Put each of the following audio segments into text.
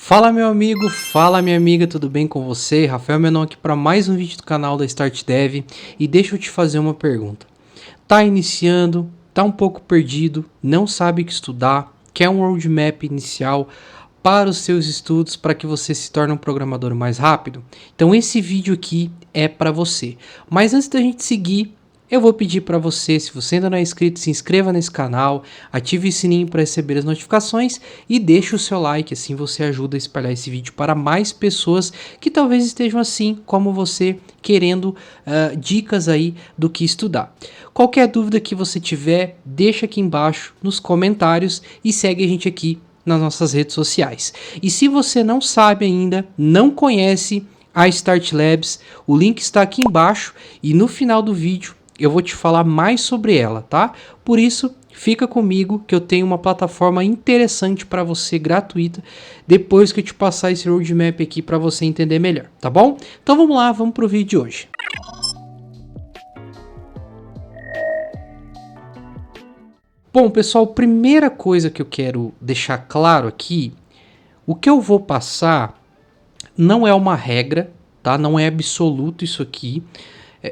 Fala meu amigo, fala minha amiga, tudo bem com você? Rafael Menon aqui para mais um vídeo do canal da Start Dev e deixa eu te fazer uma pergunta. Tá iniciando, tá um pouco perdido, não sabe o que estudar, quer um roadmap inicial para os seus estudos para que você se torne um programador mais rápido? Então esse vídeo aqui é para você. Mas antes da gente seguir, eu vou pedir para você, se você ainda não é inscrito, se inscreva nesse canal, ative o sininho para receber as notificações e deixe o seu like, assim você ajuda a espalhar esse vídeo para mais pessoas que talvez estejam assim como você, querendo dicas aí do que estudar. Qualquer dúvida que você tiver, deixa aqui embaixo nos comentários e segue a gente aqui nas nossas redes sociais. E se você não sabe ainda, não conhece a Start Labs, o link está aqui embaixo e no final do vídeo eu vou te falar mais sobre ela, tá? Por isso, fica comigo que eu tenho uma plataforma interessante para você, gratuita, depois que eu te passar esse roadmap aqui para você entender melhor, tá bom? Então vamos lá, vamos pro vídeo de hoje. Bom, pessoal, primeira coisa que eu quero deixar claro aqui, o que eu vou passar não é uma regra, tá? Não é absoluto isso aqui.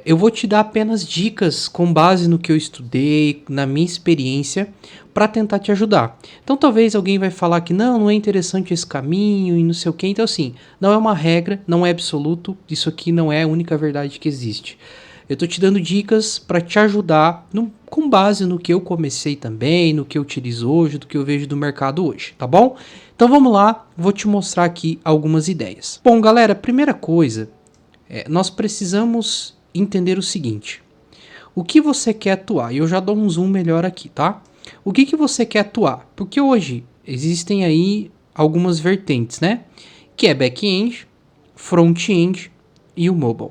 Eu vou te dar apenas dicas com base no que eu estudei, na minha experiência, para tentar te ajudar. Então talvez alguém vai falar que não é interessante esse caminho e não sei o que. Então assim, não é uma regra, não é absoluto, isso aqui não é a única verdade que existe. Eu tô te dando dicas para te ajudar com base no que eu comecei também, no que eu utilizo hoje, do que eu vejo do mercado hoje, tá bom? Então vamos lá, vou te mostrar aqui algumas ideias. Bom galera, primeira coisa, nós precisamos entender o seguinte: o que você quer atuar? E eu já dou um zoom melhor aqui, tá? O que você quer atuar? Porque hoje existem aí algumas vertentes, né? Que é back-end, front-end e o mobile.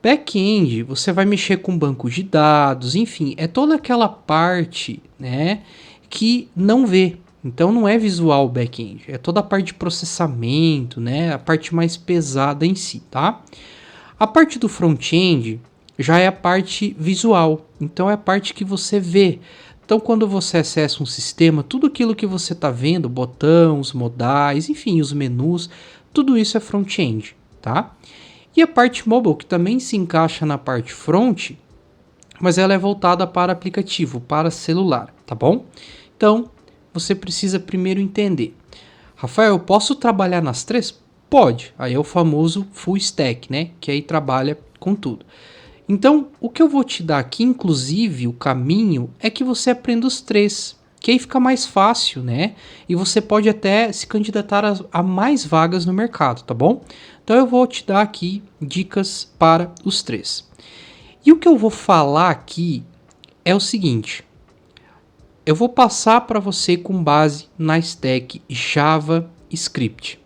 Back-end, você vai mexer com banco de dados, enfim, é toda aquela parte, né, que não vê. Então não é visual o back-end, é toda a parte de processamento, né, a parte mais pesada em si, tá? A parte do front-end já é a parte visual, então é a parte que você vê. Então quando você acessa um sistema, tudo aquilo que você está vendo, botão, os modais, enfim, os menus, tudo isso é front-end, tá? E a parte mobile, que também se encaixa na parte front, mas ela é voltada para aplicativo, para celular, tá bom? Então, você precisa primeiro entender. Rafael, eu posso trabalhar nas três? Pode. Aí é o famoso full stack, né? Que aí trabalha com tudo. Então, o que eu vou te dar aqui, inclusive, o caminho, é que você aprenda os três. Que aí fica mais fácil, né? E você pode até se candidatar a mais vagas no mercado, tá bom? Então eu vou te dar aqui dicas para os três. E o que eu vou falar aqui é o seguinte: eu vou passar para você com base na stack JavaScript.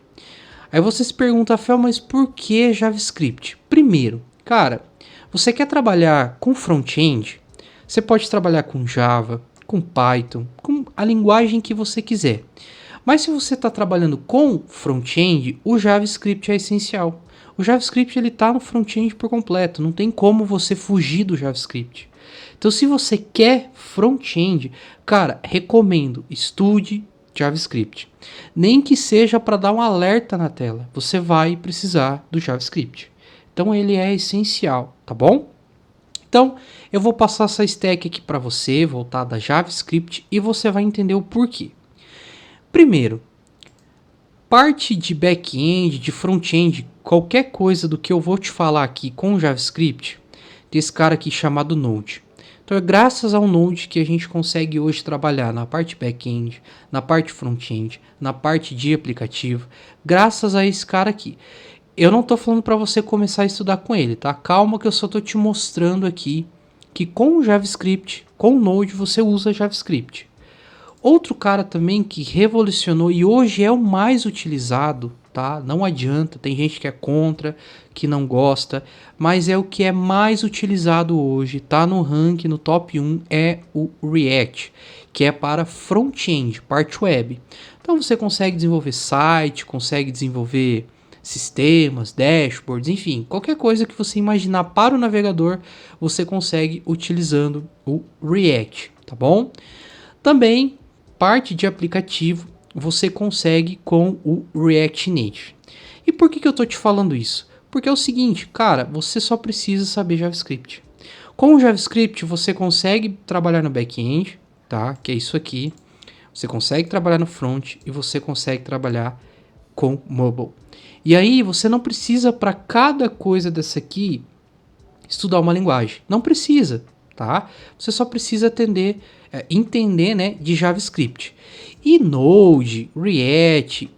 Aí você se pergunta, Fel, mas por que JavaScript? Primeiro, cara, você quer trabalhar com front-end? Você pode trabalhar com Java, com Python, com a linguagem que você quiser. Mas se você está trabalhando com front-end, o JavaScript é essencial. O JavaScript está no front-end por completo, não tem como você fugir do JavaScript. Então se você quer front-end, cara, recomendo, estude JavaScript. Nem que seja para dar um alerta na tela, você vai precisar do JavaScript. Então ele é essencial, tá bom? Então eu vou passar essa stack aqui para você, voltada a JavaScript, e você vai entender o porquê. Primeiro, parte de back-end, de front-end, qualquer coisa do que eu vou te falar aqui com JavaScript, tem esse cara aqui chamado Node. Então é graças ao Node que a gente consegue hoje trabalhar na parte back-end, na parte front-end, na parte de aplicativo, graças a esse cara aqui. Eu não estou falando para você começar a estudar com ele, tá? Calma que eu só estou te mostrando aqui que com o JavaScript, com o Node, você usa JavaScript. Outro cara também que revolucionou e hoje é o mais utilizado, tá? Não adianta, tem gente que é contra, que não gosta, mas é o que é mais utilizado hoje, tá no ranking, no top 1, é o React, que é para front-end, parte web. Então você consegue desenvolver site, consegue desenvolver sistemas, dashboards, enfim, qualquer coisa que você imaginar para o navegador, você consegue utilizando o React, tá bom? Também parte de aplicativo, você consegue com o React Native. E por que eu tô te falando isso? Porque é o seguinte, cara, você só precisa saber JavaScript. Com o JavaScript você consegue trabalhar no back-end, tá? Que é isso aqui. Você consegue trabalhar no front e você consegue trabalhar com mobile. E aí você não precisa para cada coisa dessa aqui estudar uma linguagem. Não precisa, tá? Você só precisa entender, né, de JavaScript. E Node, React,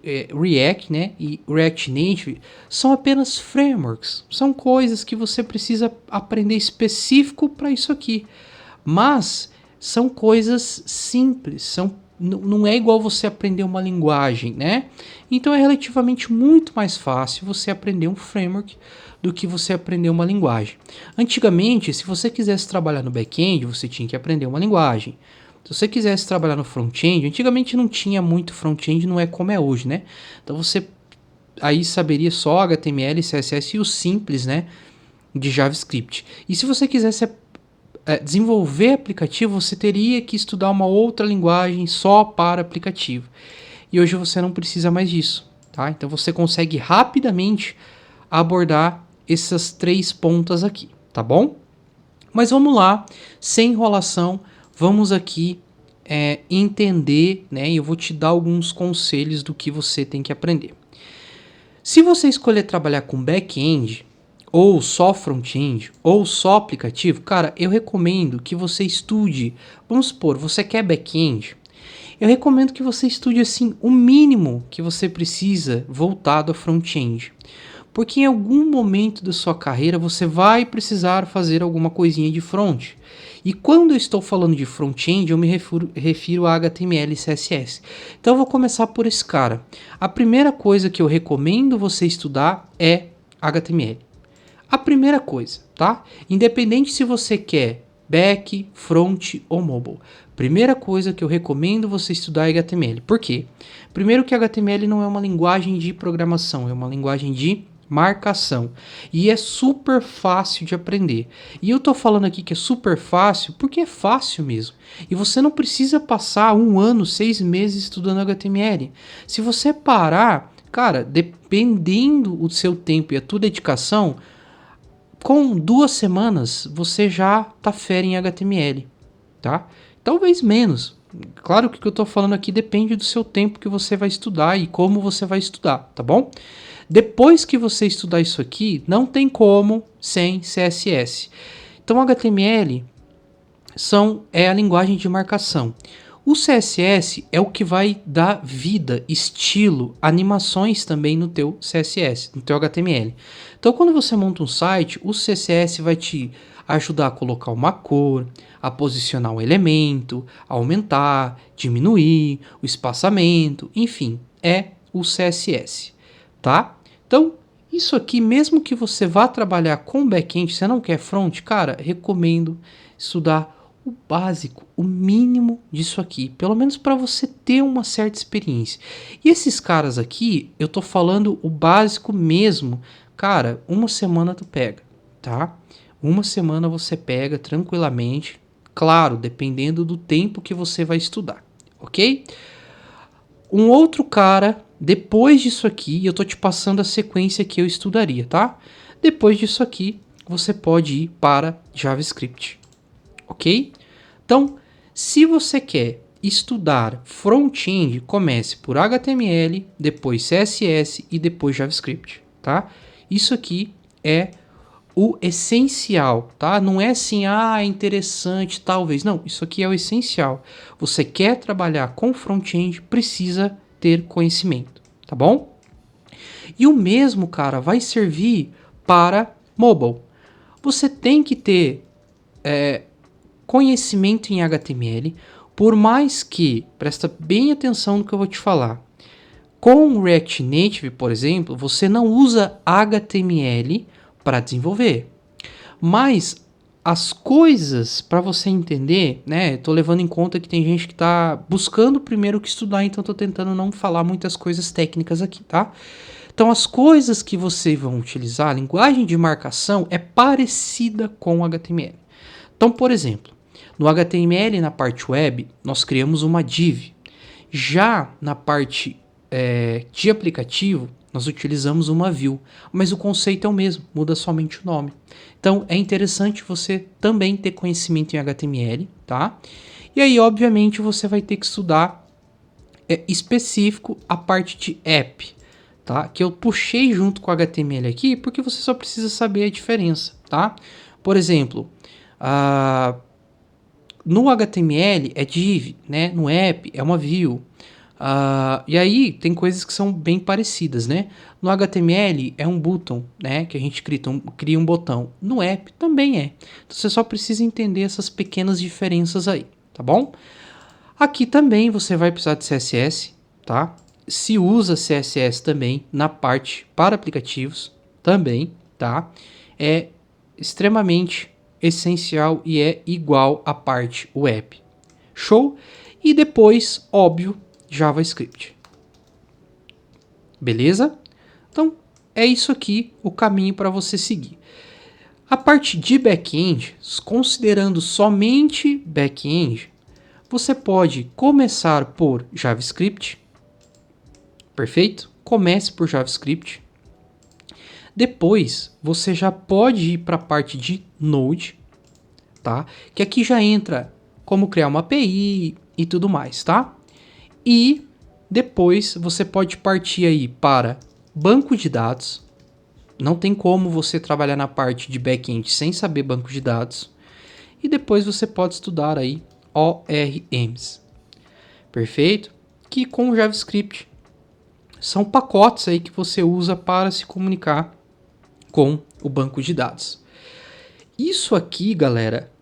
né, e React Native são apenas frameworks. São coisas que você precisa aprender específico para isso aqui. Mas são coisas simples, não é igual você aprender uma linguagem, né? Então é relativamente muito mais fácil você aprender um framework do que você aprender uma linguagem. Antigamente, se você quisesse trabalhar no back-end, você tinha que aprender uma linguagem. Se você quisesse trabalhar no front-end, antigamente não tinha muito front-end, não é como é hoje, né? Então você aí saberia só HTML, CSS e o simples, né, de JavaScript. E se você quisesse desenvolver aplicativo, você teria que estudar uma outra linguagem só para aplicativo. E hoje você não precisa mais disso, tá? Então você consegue rapidamente abordar essas 3 pontas aqui, tá bom? Mas vamos lá, sem enrolação, vamos aqui entender, né? E eu vou te dar alguns conselhos do que você tem que aprender. Se você escolher trabalhar com back-end, ou só front-end, ou só aplicativo, cara, eu recomendo que você estude. Vamos supor, você quer back-end, eu recomendo que você estude assim o mínimo que você precisa voltado a front-end. Porque em algum momento da sua carreira você vai precisar fazer alguma coisinha de front. E quando eu estou falando de front-end, eu me refiro a HTML e CSS. Então eu vou começar por esse cara. A primeira coisa que eu recomendo você estudar é HTML. A primeira coisa, tá? Independente se você quer back, front ou mobile. Primeira coisa que eu recomendo você estudar é HTML. Por quê? Primeiro que HTML não é uma linguagem de programação, é uma linguagem de marcação. E é super fácil de aprender. E eu tô falando aqui que é super fácil porque é fácil mesmo. E você não precisa passar 1 ano, 6 meses estudando HTML. Se você parar, cara, dependendo do seu tempo e a tua dedicação, com 2 semanas você já tá fera em HTML, tá? Talvez menos. Claro que o que eu tô falando aqui depende do seu tempo que você vai estudar e como você vai estudar, tá bom? Depois que você estudar isso aqui, não tem como sem CSS. Então HTML é a linguagem de marcação. O CSS é o que vai dar vida, estilo, animações também no teu CSS, no teu HTML. Então quando você monta um site, o CSS vai te ajudar a colocar uma cor, a posicionar um elemento, aumentar, diminuir, o espaçamento, enfim, é o CSS, tá? Então, isso aqui, mesmo que você vá trabalhar com back-end, você não quer front, cara, recomendo estudar o básico, o mínimo disso aqui, pelo menos para você ter uma certa experiência. E esses caras aqui, eu tô falando o básico mesmo, cara, 1 semana tu pega, tá? 1 semana você pega tranquilamente, claro, dependendo do tempo que você vai estudar, ok? Um outro cara, depois disso aqui, eu tô te passando a sequência que eu estudaria, tá? Depois disso aqui, você pode ir para JavaScript, ok? Então, se você quer estudar front-end, comece por HTML, depois CSS e depois JavaScript, tá? Isso aqui é o essencial, tá? Não é assim, é interessante, talvez. Não, isso aqui é o essencial. Você quer trabalhar com front-end, precisa ter conhecimento, tá bom? E o mesmo, cara, vai servir para mobile. Você tem que ter conhecimento em HTML, por mais que, presta bem atenção no que eu vou te falar, com o React Native, por exemplo, você não usa HTML para desenvolver. Mas as coisas, para você entender, né? Tô levando em conta que tem gente que tá buscando primeiro que estudar, então tô tentando não falar muitas coisas técnicas aqui, tá? Então as coisas que vocês vão utilizar, a linguagem de marcação é parecida com o HTML. Então, por exemplo, no HTML, na parte web, nós criamos uma div. Já na parte de aplicativo, nós utilizamos uma view, mas o conceito é o mesmo, muda somente o nome. Então é interessante você também ter conhecimento em HTML, tá? E aí, obviamente, você vai ter que estudar específico a parte de app, tá? Que eu puxei junto com o HTML aqui, porque você só precisa saber a diferença, tá? Por exemplo, no HTML é div, né? No app é uma view. E aí tem coisas que são bem parecidas, né? No HTML é um button, né? Que a gente cria um botão. No app também é. Então você só precisa entender essas pequenas diferenças aí, tá bom? Aqui também você vai precisar de CSS, tá? Se usa CSS também na parte para aplicativos, também, tá? É extremamente essencial e é igual à parte web. Show? E depois, óbvio, JavaScript. Beleza? Então, é isso aqui o caminho para você seguir. A parte de back-end, considerando somente back-end, você pode começar por JavaScript. Perfeito? Comece por JavaScript. Depois, você já pode ir para a parte de Node, tá? Que aqui já entra como criar uma API e tudo mais, tá? E depois você pode partir aí para banco de dados. Não tem como você trabalhar na parte de back-end sem saber banco de dados. E depois você pode estudar aí ORMs. Perfeito? Que com o JavaScript são pacotes aí que você usa para se comunicar com o banco de dados. Isso aqui, galera,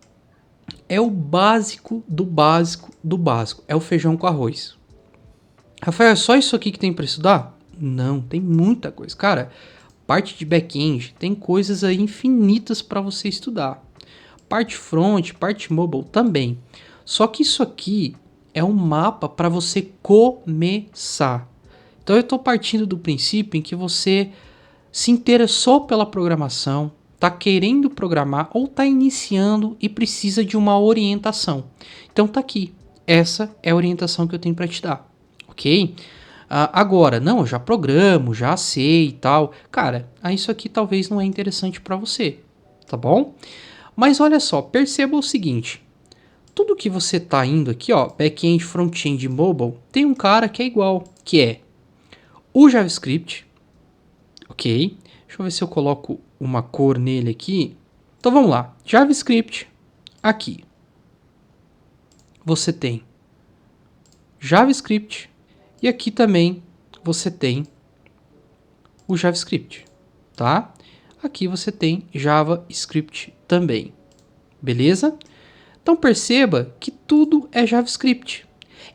é o básico do básico do básico. É o feijão com arroz. Rafael, é só isso aqui que tem para estudar? Não, tem muita coisa. Cara, parte de back-end tem coisas aí infinitas para você estudar. Parte front, parte mobile também. Só que isso aqui é um mapa para você começar. Então eu estou partindo do princípio em que você se interessou pela programação, está querendo programar ou está iniciando e precisa de uma orientação. Então tá aqui. Essa é a orientação que eu tenho para te dar, ok? Agora, não, eu já programo, já sei e tal. Cara, isso aqui talvez não é interessante para você, tá bom? Mas olha só, perceba o seguinte. Tudo que você tá indo aqui, ó, back-end, front-end, mobile, tem um cara que é igual, que é o JavaScript, ok? Deixa eu ver se eu coloco uma cor nele aqui. Então vamos lá, JavaScript, aqui. Você tem JavaScript e aqui também você tem o JavaScript, tá? Aqui você tem JavaScript também, beleza? Então perceba que tudo é JavaScript.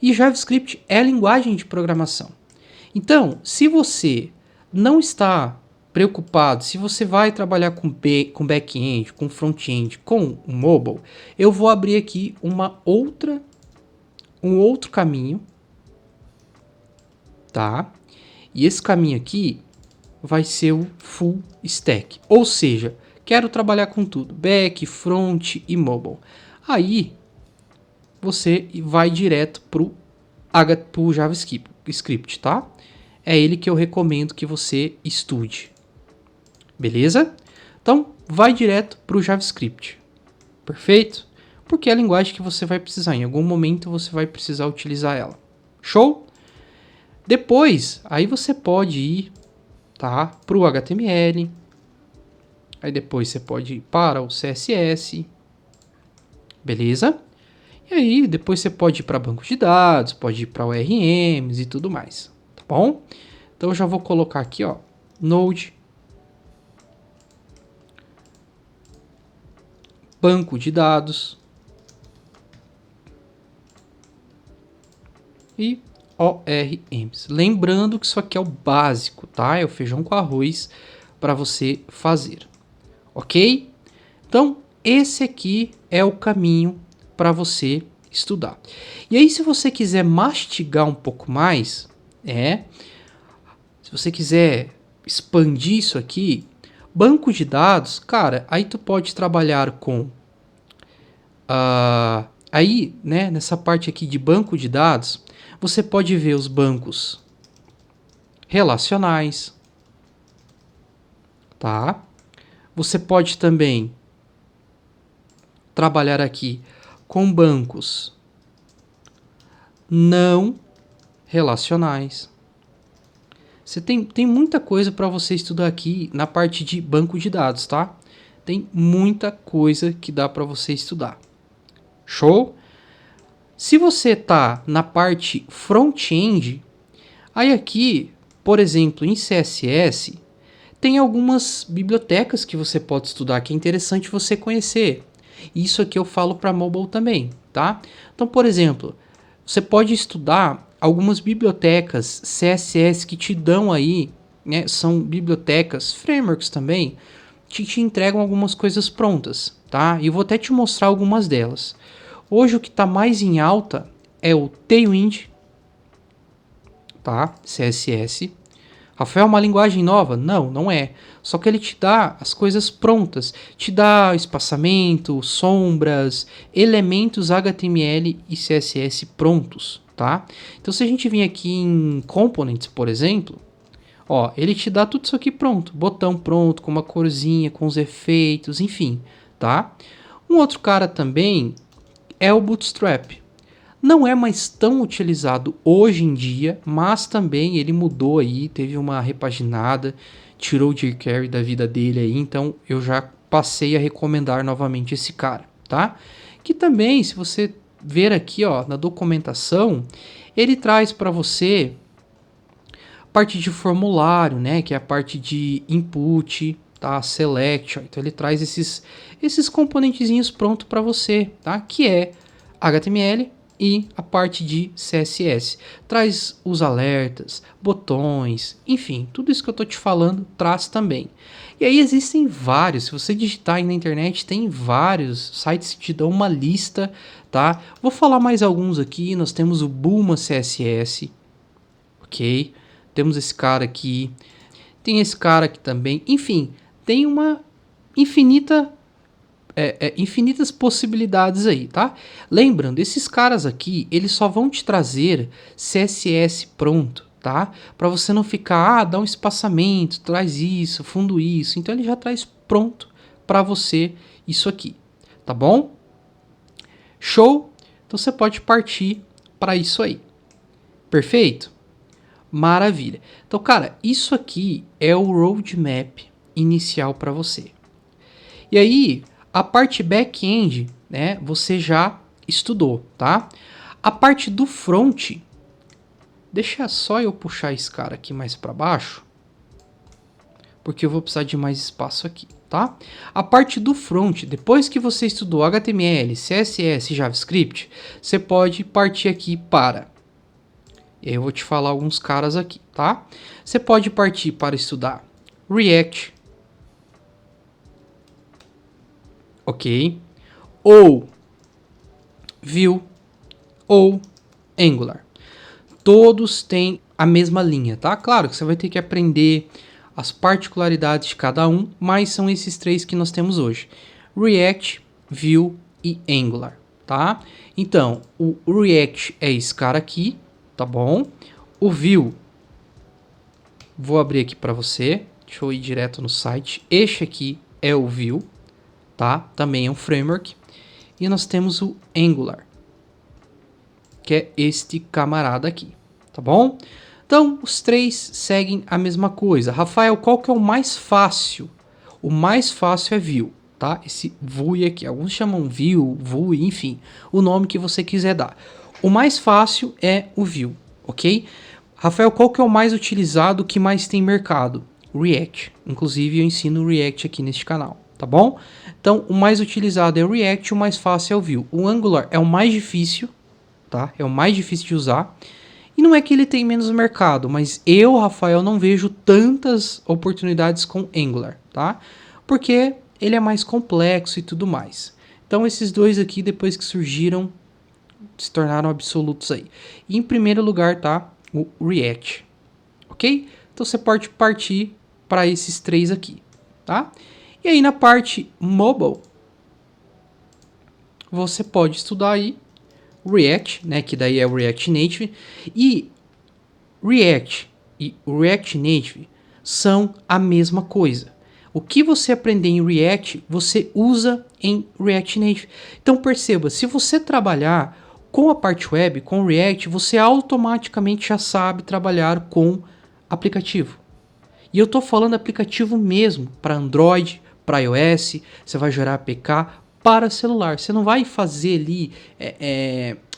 E JavaScript é a linguagem de programação. Então, se você não está preocupado, se você vai trabalhar com back-end, com front-end, com o mobile, eu vou abrir aqui um outro caminho, tá? E esse caminho aqui vai ser o full stack. Ou seja, quero trabalhar com tudo, back, front e mobile. Aí você vai direto pro JavaScript, tá? É ele que eu recomendo que você estude. Beleza? Então, vai direto pro JavaScript. Perfeito? Porque é a linguagem que você vai precisar. Em algum momento você vai precisar utilizar ela. Show? Depois, aí você pode ir, tá, pro HTML. Aí depois você pode ir para o CSS. Beleza? E aí depois você pode ir para banco de dados, pode ir para ORMs e tudo mais, tá bom? Então eu já vou colocar aqui, ó, Node, banco de dados e ORMs. Lembrando que isso aqui é o básico, tá? É o feijão com arroz para você fazer, ok? Então esse aqui é o caminho para você estudar. E aí, se você quiser mastigar um pouco mais, se você quiser expandir isso aqui, banco de dados, cara, aí tu pode trabalhar com aí, né, nessa parte aqui de banco de dados, Você pode ver os bancos relacionais, tá? Você pode também trabalhar aqui com bancos não relacionais. Você tem muita coisa para você estudar aqui na parte de banco de dados, tá? Tem muita coisa que dá para você estudar. Show? Se você tá na parte front-end, aí aqui, por exemplo, em CSS, tem algumas bibliotecas que você pode estudar que é interessante você conhecer. Isso aqui eu falo para mobile também, tá? Então, por exemplo, você pode estudar algumas bibliotecas CSS que te dão aí, né? São bibliotecas, frameworks também, que te entregam algumas coisas prontas, tá? E eu vou até te mostrar algumas delas. Hoje o que está mais em alta é o Tailwind, tá? CSS. Rafael, é uma linguagem nova? Não, não é. Só que ele te dá as coisas prontas. Te dá espaçamento, sombras, elementos HTML e CSS prontos, tá? Então se a gente vir aqui em Components, por exemplo, ó, ele te dá tudo isso aqui pronto. Botão pronto, com uma corzinha, com os efeitos, enfim, tá? Um outro cara também é o Bootstrap. Não é mais tão utilizado hoje em dia, mas também ele mudou aí, teve uma repaginada, tirou o jQuery da vida dele aí, então eu já passei a recomendar novamente esse cara, tá? Que também, se você ver aqui, ó, na documentação, ele traz para você parte de formulário, né, que é a parte de input, tá, select, ó, então ele traz esses componentezinhos pronto para você, tá? Que é HTML e a parte de CSS. Traz os alertas, botões, enfim, tudo isso que eu tô te falando traz também. E aí existem vários, se você digitar aí na internet, tem vários sites que te dão uma lista, tá? Vou falar mais alguns aqui, nós temos o Bulma CSS, ok? Temos esse cara aqui, tem esse cara aqui também, enfim, tem uma infinitas possibilidades aí, tá? Lembrando, esses caras aqui, eles só vão te trazer CSS pronto, tá? Para você não ficar, dá um espaçamento, traz isso, fundo isso. Então ele já traz pronto para você isso aqui, tá bom? Show? Então você pode partir para isso aí. Perfeito? Maravilha. Então, cara, isso aqui é o roadmap inicial para você. E aí, a parte back-end, né, você já estudou, tá? A parte do front, deixa só eu puxar esse cara aqui mais para baixo, porque eu vou precisar de mais espaço aqui, tá? A parte do front, depois que você estudou HTML, CSS e JavaScript, você pode partir aqui para... E aí eu vou te falar alguns caras aqui, tá? Você pode partir para estudar React, ok? Ou Vue, ou Angular. Todos têm a mesma linha, tá? Claro que você vai ter que aprender as particularidades de cada um, mas são esses três que nós temos hoje: React, Vue e Angular, tá? Então, o React é esse cara aqui, tá bom? O Vue, vou abrir aqui para você, deixa eu ir direto no site. Este aqui é o Vue, tá? Também é um framework. E nós temos o Angular, que é este camarada aqui, tá bom? Então, os três seguem a mesma coisa. Rafael, qual que é o mais fácil? O mais fácil é Vue, tá? Esse Vue aqui, alguns chamam Vue, enfim, o nome que você quiser dar. O mais fácil é o Vue, ok? Rafael, qual que é o mais utilizado, que mais tem mercado? React. Inclusive, eu ensino React aqui neste canal, tá bom? Então, o mais utilizado é o React, o mais fácil é o Vue. O Angular é o mais difícil, tá? É o mais difícil de usar. E não é que ele tem menos mercado, mas eu, Rafael, não vejo tantas oportunidades com Angular, tá? Porque ele é mais complexo e tudo mais. Então, esses dois aqui, depois que surgiram, se tornaram absolutos aí. E em primeiro lugar tá o React, ok? Então, você pode partir para esses três aqui, tá? E aí, na parte mobile, você pode estudar aí React, né, que daí é o React Native, e React e React Native são a mesma coisa. O que você aprender em React, você usa em React Native. Então perceba, se você trabalhar com a parte web, com React, você automaticamente já sabe trabalhar com aplicativo. E eu estou falando aplicativo mesmo, para Android, para iOS, você vai gerar APK para celular. Você não vai fazer ali,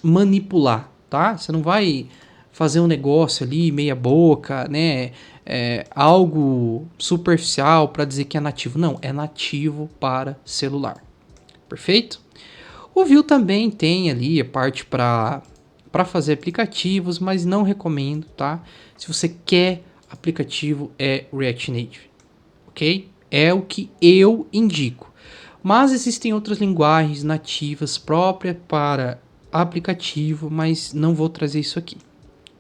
manipular, tá? Você não vai fazer um negócio ali meia boca, né? Algo superficial para dizer que é nativo. Não, é nativo para celular. Perfeito? O Vue também tem ali a parte para fazer aplicativos, mas não recomendo, tá? Se você quer aplicativo, é React Native, ok? É o que eu indico. Mas existem outras linguagens nativas próprias para aplicativo, mas não vou trazer isso aqui,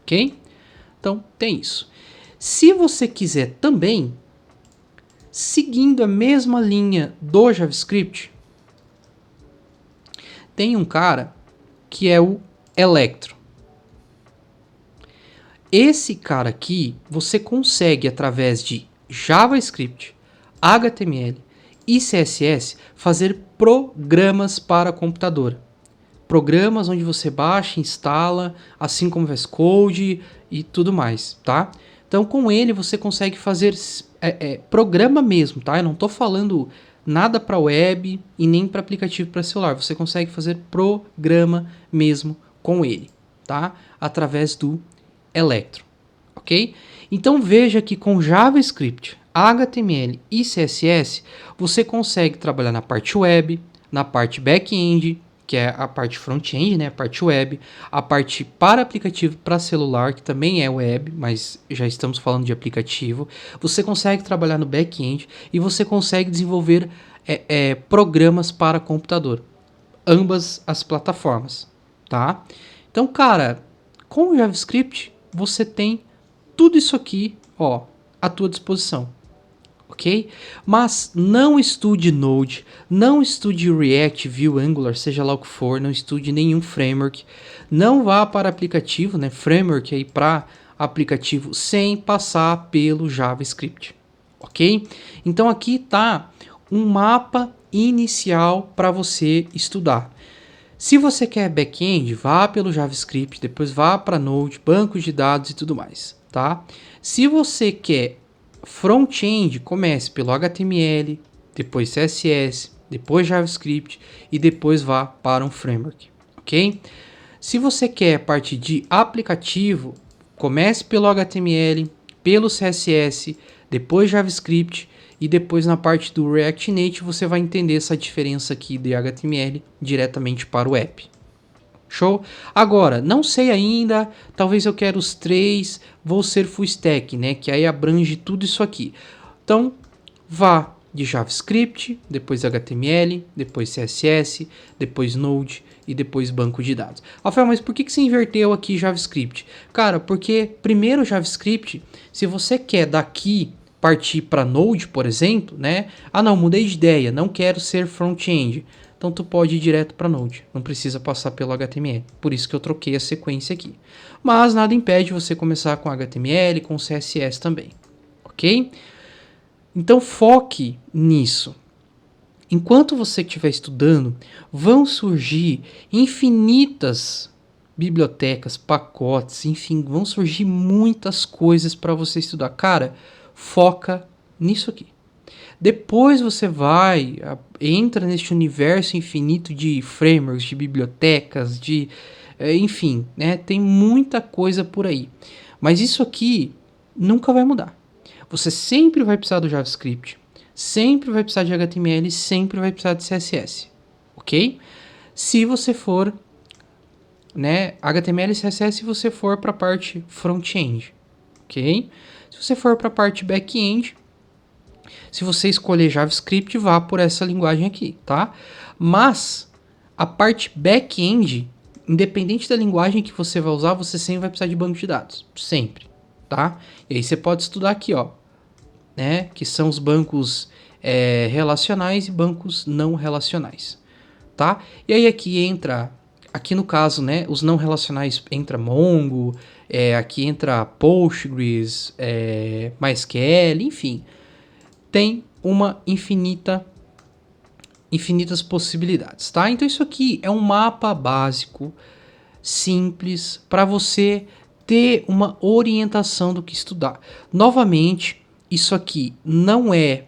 ok? Então, tem isso. Se você quiser também, seguindo a mesma linha do JavaScript, tem um cara que é o Electro. Esse cara aqui, você consegue, através de JavaScript, HTML e CSS, fazer programas para computador. Programas onde você baixa, instala, assim como VS Code e tudo mais, tá? Então, com ele, você consegue fazer programa mesmo, tá? Eu não estou falando nada para web e nem para aplicativo para celular. Você consegue fazer programa mesmo com ele, tá? Através do Electro, ok? Então veja que com JavaScript, HTML e CSS, você consegue trabalhar na parte web, na parte back-end, que é a parte front-end, né, a parte web, a parte para aplicativo para celular, que também é web, mas já estamos falando de aplicativo. Você consegue trabalhar no back-end e você consegue desenvolver programas para computador, ambas as plataformas, tá? Então, cara, com o JavaScript, você tem tudo isso aqui, ó, à tua disposição, ok? Mas não estude Node, não estude React, Vue, Angular, seja lá o que for, não estude nenhum framework, não vá para aplicativo, né, framework aí para aplicativo, sem passar pelo JavaScript, ok? Então aqui tá um mapa inicial para você estudar. Se você quer back-end, vá pelo JavaScript, depois vá para Node, bancos de dados e tudo mais, tá? Se você quer front-end, comece pelo HTML, depois CSS, depois JavaScript e depois vá para um framework, ok? Se você quer parte de aplicativo, comece pelo HTML, pelo CSS, depois JavaScript e depois na parte do React Native você vai entender essa diferença aqui de HTML diretamente para o app. Show? Agora, não sei ainda, talvez eu quero os três, vou ser full stack, né? Que aí abrange tudo isso aqui. Então, vá de JavaScript, depois HTML, depois CSS, depois Node e depois banco de dados. Rafael, mas por que você inverteu aqui JavaScript? Cara, porque primeiro JavaScript, se você quer daqui partir para Node, por exemplo, né? Ah, não, mudei de ideia, não quero ser front-end. Então tu pode ir direto para Node, não precisa passar pelo HTML. Por isso que eu troquei a sequência aqui. Mas nada impede você começar com HTML, com CSS também, ok? Então foque nisso. Enquanto você estiver estudando, vão surgir infinitas bibliotecas, pacotes, enfim, vão surgir muitas coisas para você estudar. Cara, foca nisso aqui. Depois você entra neste universo infinito de frameworks, de bibliotecas, enfim, né? Tem muita coisa por aí. Mas isso aqui nunca vai mudar. Você sempre vai precisar do JavaScript, sempre vai precisar de HTML, sempre vai precisar de CSS, ok? Se você for, né, HTML e CSS se você for para a parte front-end, ok? Se você for para a parte back-end, se você escolher JavaScript, vá por essa linguagem aqui, tá? Mas a parte back-end, independente da linguagem que você vai usar, você sempre vai precisar de banco de dados, sempre, tá? E aí você pode estudar aqui, ó, né? Que são os bancos relacionais e bancos não relacionais, tá? E aí aqui entra aqui no caso, né, os não relacionais entra Mongo, aqui entra Postgres, MySQL, enfim, tem uma infinitas possibilidades, tá? Então isso aqui é um mapa básico, simples, para você ter uma orientação do que estudar. Novamente, isso aqui não é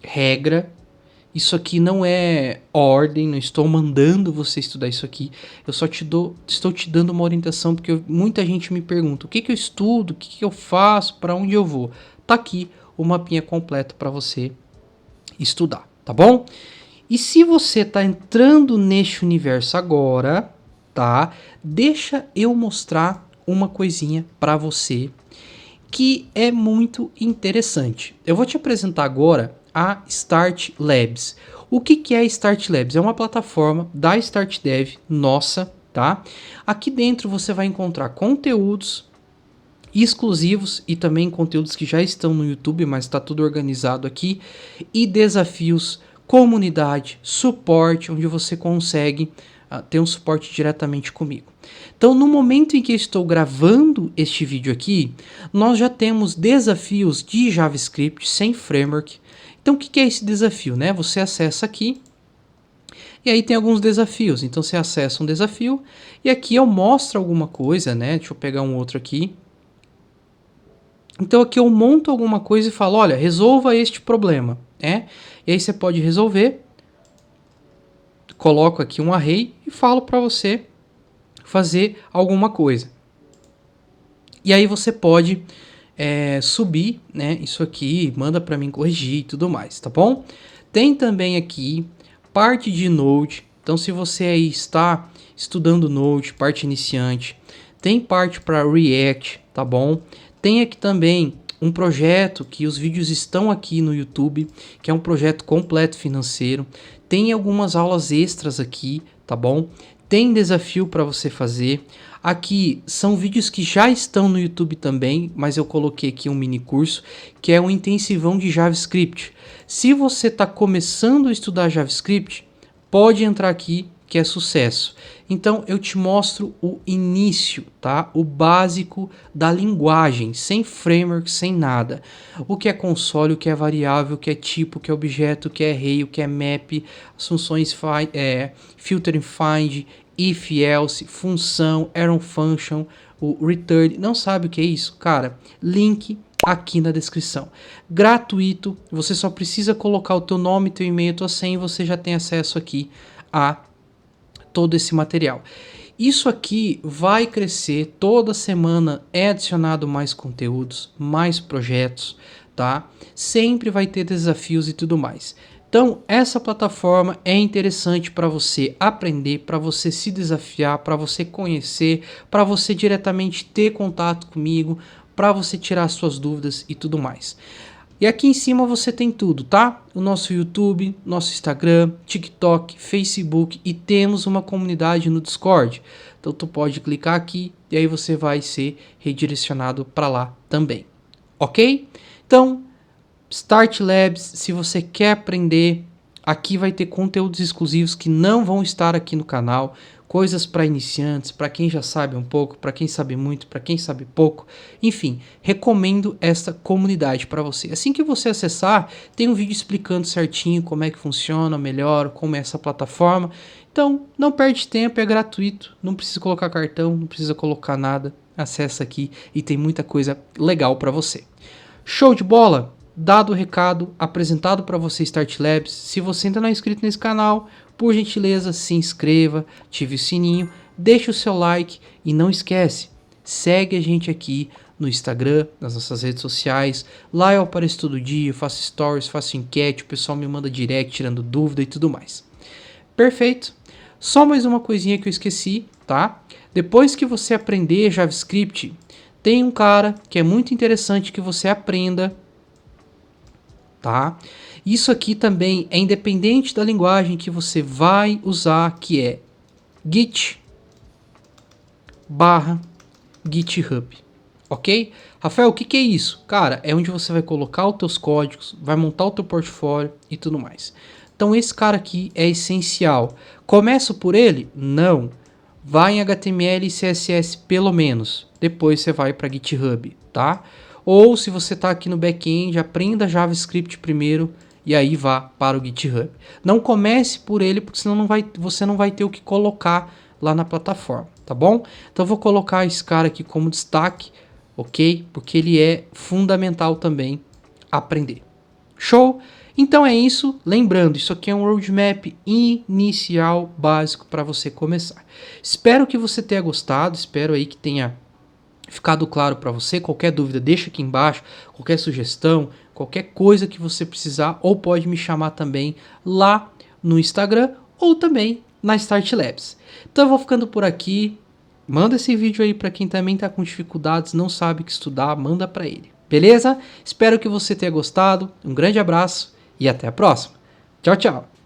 regra, isso aqui não é ordem, não estou mandando você estudar isso aqui. Eu só estou te dando uma orientação porque muita gente me pergunta o que eu estudo, o que eu faço, para onde eu vou. Tá aqui o mapinha completo para você estudar, tá bom? E se você tá entrando neste universo agora, tá? Deixa eu mostrar uma coisinha para você que é muito interessante. Eu vou te apresentar agora a Start Labs. O que é a Start Labs? É uma plataforma da Start Dev nossa, tá? Aqui dentro você vai encontrar conteúdos exclusivos e também conteúdos que já estão no YouTube, mas está tudo organizado aqui, e desafios, comunidade, suporte, onde você consegue ter um suporte diretamente comigo. Então, no momento em que eu estou gravando este vídeo aqui, nós já temos desafios de JavaScript sem framework. Então, o que é esse desafio, né? Você acessa aqui e aí tem alguns desafios. Então, você acessa um desafio e aqui eu mostro alguma coisa, né? Deixa eu pegar um outro aqui. Então, aqui eu monto alguma coisa e falo, olha, resolva este problema, né? E aí você pode resolver. Coloco aqui um array e falo para você fazer alguma coisa. E aí você pode subir, né, isso aqui, manda para mim corrigir e tudo mais, tá bom? Tem também aqui parte de Node. Então, se você aí está estudando Node, parte iniciante, tem parte para React, tá bom? Tem aqui também um projeto que os vídeos estão aqui no YouTube, que é um projeto completo financeiro. Tem algumas aulas extras aqui, tá bom? Tem desafio para você fazer. Aqui são vídeos que já estão no YouTube também, mas eu coloquei aqui um mini curso, que é um intensivão de JavaScript. Se você está começando a estudar JavaScript, pode entrar aqui, que é sucesso. Então eu te mostro o início, tá? O básico da linguagem, sem framework, sem nada. O que é console, o que é variável, o que é tipo, o que é objeto, o que é array, o que é map, as funções filter and find, if else, função, arrow function, o return. Não sabe o que é isso? Cara, link aqui na descrição. Gratuito, você só precisa colocar o teu nome, teu e-mail, tua senha e você já tem acesso aqui a todo esse material. Isso aqui vai crescer, toda semana é adicionado mais conteúdos, mais projetos, tá? Sempre vai ter desafios e tudo mais. Então, essa plataforma é interessante para você aprender, para você se desafiar, para você conhecer, para você diretamente ter contato comigo, para você tirar suas dúvidas e tudo mais. E aqui em cima você tem tudo, tá? O nosso YouTube, nosso Instagram, TikTok, Facebook e temos uma comunidade no Discord. Então tu pode clicar aqui e aí você vai ser redirecionado para lá também, ok? Então, Start Labs, se você quer aprender, aqui vai ter conteúdos exclusivos que não vão estar aqui no canal. Coisas para iniciantes, para quem já sabe um pouco, para quem sabe muito, para quem sabe pouco. Enfim, recomendo esta comunidade para você. Assim que você acessar, tem um vídeo explicando certinho como é que funciona melhor, como é essa plataforma. Então, não perde tempo, é gratuito, não precisa colocar cartão, não precisa colocar nada. Acessa aqui e tem muita coisa legal para você. Show de bola? Dado o recado, apresentado para você Start Labs. Se você ainda não é inscrito nesse canal, por gentileza, se inscreva, ative o sininho, deixe o seu like e não esquece, segue a gente aqui no Instagram, nas nossas redes sociais. Lá eu apareço todo dia, faço stories, faço enquete, o pessoal me manda direct tirando dúvida e tudo mais. Perfeito. Só mais uma coisinha que eu esqueci, tá? Depois que você aprender JavaScript, tem um cara que é muito interessante que você aprenda, tá? Isso aqui também é independente da linguagem que você vai usar, que é git/GitHub, ok? Rafael, o que é isso? Cara, é onde você vai colocar os teus códigos, vai montar o teu portfólio e tudo mais. Então esse cara aqui é essencial. Começo por ele? Não. Vai em HTML e CSS pelo menos. Depois você vai para GitHub, tá? Ou se você está aqui no back-end, aprenda JavaScript primeiro e aí vá para o GitHub. Não comece por ele, porque senão você não vai ter o que colocar lá na plataforma, tá bom? Então eu vou colocar esse cara aqui como destaque, ok? Porque ele é fundamental também aprender. Show? Então é isso. Lembrando, isso aqui é um roadmap inicial básico para você começar. Espero que você tenha gostado, espero aí que tenha ficado claro para você. Qualquer dúvida, deixa aqui embaixo, qualquer sugestão, qualquer coisa que você precisar, ou pode me chamar também lá no Instagram ou também na Start Labs. Então eu vou ficando por aqui. Manda esse vídeo aí para quem também está com dificuldades, não sabe o que estudar, manda para ele. Beleza? Espero que você tenha gostado. Um grande abraço e até a próxima. Tchau, tchau.